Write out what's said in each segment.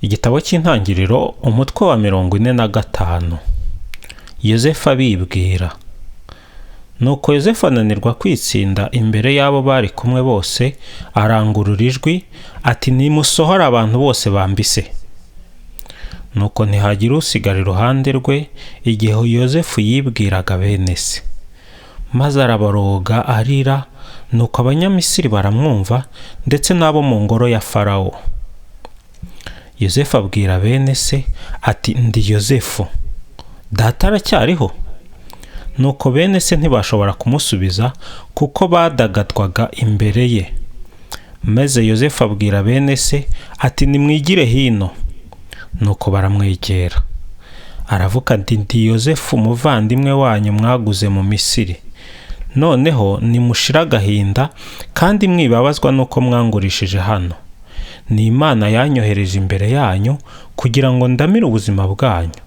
Igitabo cy'Intangiriro umutwe wa 45. Yozefu abibwira. Nuko Yozefu ananirwa kwitsinda imbere y'abo bari kumwe bose, arangurura ijwi ati, nimusohore abantu bose bambise. Nuko ntihagira usigara iruhande rwe igihe Yozefu yibwiraga bene se. Maze araboroga arira, nuko Abanyamisiri baramwumva ndetse n'abo mu ngoro ya Farawo. Yozefu abwira bene se ati, ndi Yozefu, data aracyariho? Nuko bene se ntibashobora kumusubiza kuko badagadwaga imbere ye. Maze Yozefu abwira bene se ati, nimwigire hino. Nuko baramwegera. Aravuga ati, ndi Yozefu umuvandimwe wanyu mwaguze mu Misiri. Noneho nimushira agahinda kandi mwibabazwa nuko mwangurishije hano. Ni Imana yanyohereje imbere yanyu kugira ngo ndamire ubuzima bwanyu.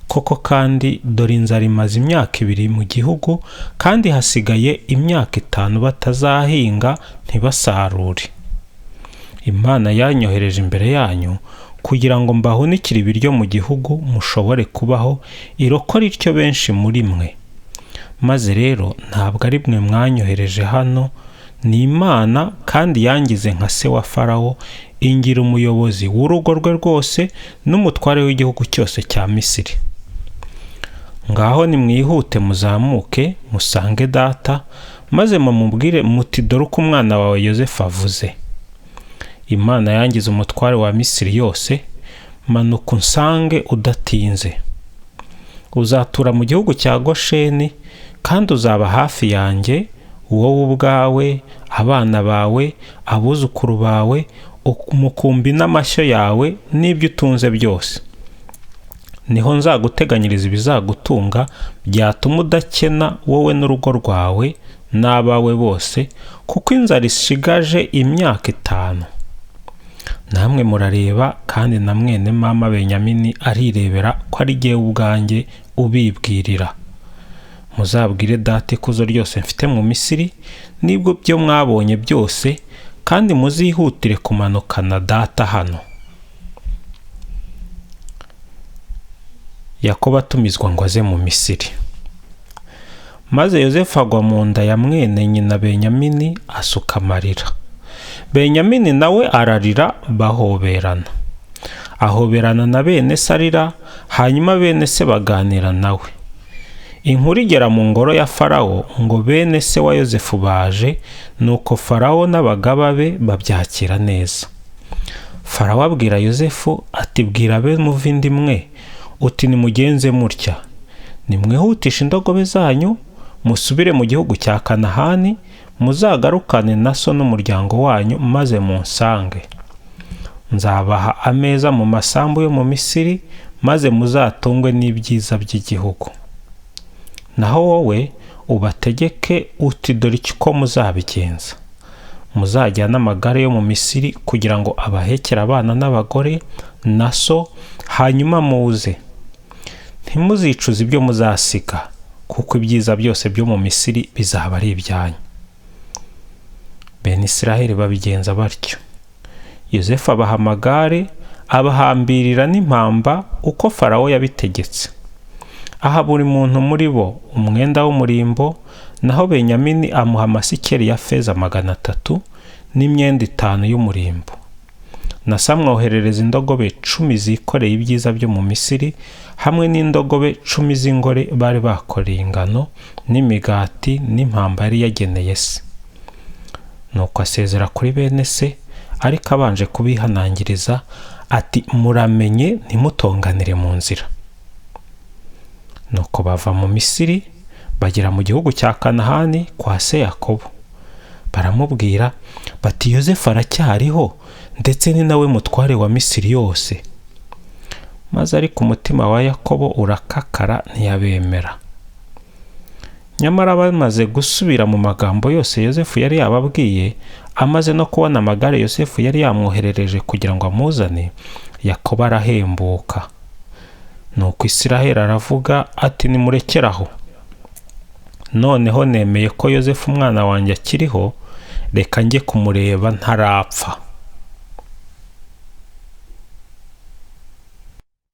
Koko kandi dore inzara imaze imyaka 2 mu gihugu, kandi hasigaye imyaka 5 batazahinga ntibasarure. Imana yanyohereje imbere yanyu kugira ngo mbahunikire ibiryo mu gihugu mushobore kubaho, irokore ityo benshi muri mwe. Maze rero ntabwo ari mwe mwanyohereje hano, ni Imana, kandi yangize nka se wa Farawo, ingira umuyobozi w'urugo rwe rwose n'umutware w'igihugu cyose cya Misiri. Ngaho nimwihute muzamuke musange data, maze mumubwire muti, dore uko umwana wawe Yozefu avuze. Imana yangize umutware wa Misiri yose, manuka unsange udatinze. Uzatura mu gihugu cya Gosheni, kandi uzaba hafi yanjye, wowe ubwawe, abana bawe, abuzukuru bawe, umukumbi n'amashyo yawe n'ibyo utunze byose. Niho nzaguteganyiriza ibizagutunga, byatuma udakena wowe n'urugo rwawe n'abawe bose, kuko inzara ishigaje imyaka 5. Namwe murareba, kandi na mwene mama Benyamini arirebera ko ari jyewe ubwanjye ubibwirira. Muzabwire data ikuzo ryose mfite mu Misiri nibwo byo mwabonye byose, kandi muzihutire kumanukana data hano. Yakobo atumizwa ngo aze mu Misiri. Maze Yozefu agwa mu nda ya mwene nyina Benyamini, asuka amarira. Benyamini nawe ararira, bahoberana. Ahoberana na bene se arira, hanyuma bene se baganira nawe. Inkuru igera mu ngoro ya Farawo ngo bene se wa Yozefu baje, nuko Farawo n'abagaba be babyakira neza. Farawo abwira Yozefu ati, bwira be muvindimwe uti, nimugenze mutya, nimwihutisha indogobe zanyu musubire mu gihugu cya Kanahani, muzagarukane na so n'umuryango wanyu, maze munsange. Nzabaha ameza mu masambu yo mu Misiri, maze muzatungwe n'ibyiza by'igihugu. Naho wowe ubategeke uti, dore uko muzabigenza. Muzajyana amagare yo mu Misiri kugira ngo abahekere abana n'abagore na so, hanyuma muze. Ntimuzicuze ibyo muzasiga, kuko ibyiza byose byo mu Misiri bizaba ari ibyanyu. Bene Israheli babigenza batyo. Yozefu abaha amagare, abahambirira n'impamba uko Farawo yabitegetse. Aha buri muntu muri bo umwenda w'umurimbo, naho Benyamini amuha amasikeli ya feza 300 n'imyenda 5 y'umurimbo. Na se amwoherereza indogobe 10 zikoreye ibyiza byo mu Misiri, hamwe n'indogobe 10 z'ingore bari bakoreye ingano n'imigati n'impamba yari yageneye se. Nuko asezera kuri bene se, ariko abanje kubihanangiriza ati, muramenye ntimutonganire mu nzira. Nuko bava mu Misiri bagera mu gihugu cya Kanahani kwa se Yakobo. Baramubwira bati, Yozefu aracyariho, ndetse ni nawe mutware wa Misiri yose. Maze ariko umutima wa Yakobo urakakara, ntiyabemera. Nyamara bamaze gusubira mu magambo yose Yozefu yari yababwiye, amaze no kubona amagare Yozefu yari yamwoherereje kugira ngo amuzane, Yakobo arahembuka. Nuko Isiraheli aravuga ati, nimurekeraho. Noneho nemeye ko Yozefu umwana wanjye akiriho, reka njye kumureba ntarapfa.